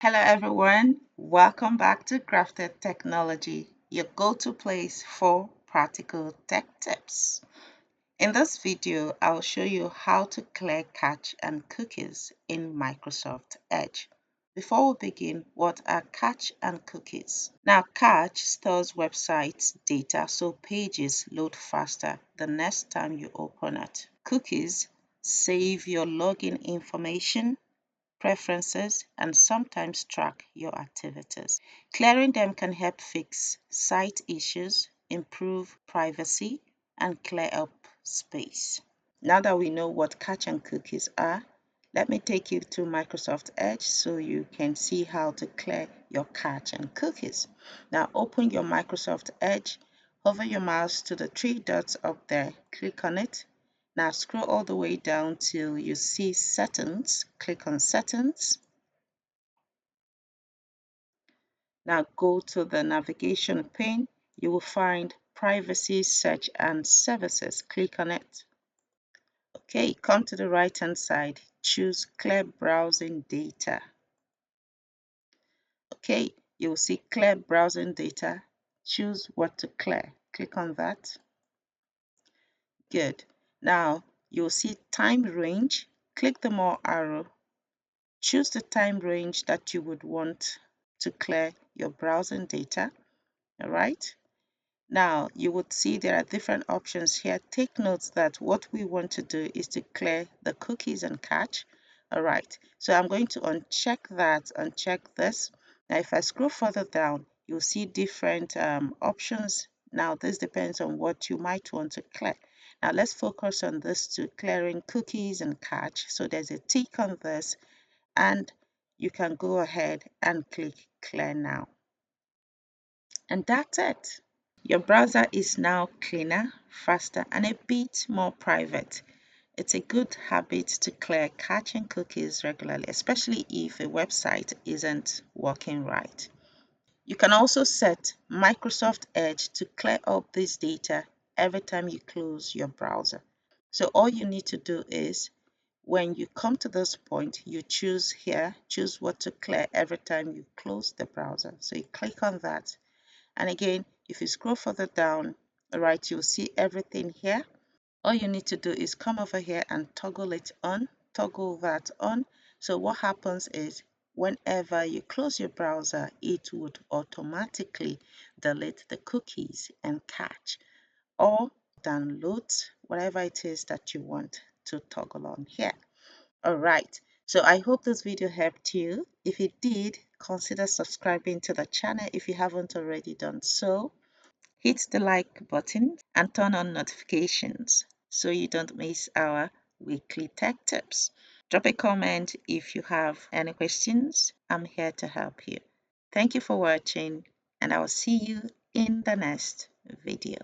Hello everyone, welcome back to Crafted Technology, your go-to place for practical tech tips. In this video, I'll show you how to clear cache and cookies in Microsoft Edge. Before we begin, what are cache and cookies? Now, cache stores website data so pages load faster the next time you open it. Cookies save your login information, preferences, and sometimes track your activities. Clearing them can help fix site issues, improve privacy, and clear up space. Now that we know what cache and cookies are, let me take you to Microsoft Edge so you can see how to clear your cache and cookies. Now open your Microsoft Edge, hover your mouse to the three dots up there, click on it. Now scroll all the way down till you see Settings. Click on Settings. Now go to the navigation pane. You will find Privacy, Search and Services. Click on it. Okay, come to the right hand side. Choose Clear Browsing Data. Okay, you will see Clear Browsing Data. Choose what to clear. Click on that. Good. Now you'll see Time Range. Click the more arrow. Choose the time range that you would want to clear your browsing data. All right. Now you would see there are different options here. Take notes that what we want to do is to clear the cookies and cache. All right. So I'm going to uncheck that, uncheck this. Now if I scroll further down, you'll see different options. Now this depends on what you might want to clear. Now let's focus on this to clearing cookies and cache. So there's a tick on this, and you can go ahead and click clear now. And that's it. Your browser is now cleaner, faster, and a bit more private. It's a good habit to clear cache and cookies regularly, especially if a website isn't working right. You can also set Microsoft Edge to clear up this data every time you close your browser. So all you need to do is, when you come to this point, you choose here, choose what to clear every time you close the browser. So you click on that. And again, if you scroll further down, right, you'll see everything here. All you need to do is come over here and toggle it on, toggle that on. So what happens is whenever you close your browser, it would automatically delete the cookies and cache or download whatever it is that you want to toggle on here. All right. So I hope this video helped you. If it did, consider subscribing to the channel if you haven't already done so. Hit the like button and turn on notifications so you don't miss our weekly tech tips. Drop a comment if you have any questions. I'm here to help you. Thank you for watching, and I will see you in the next video.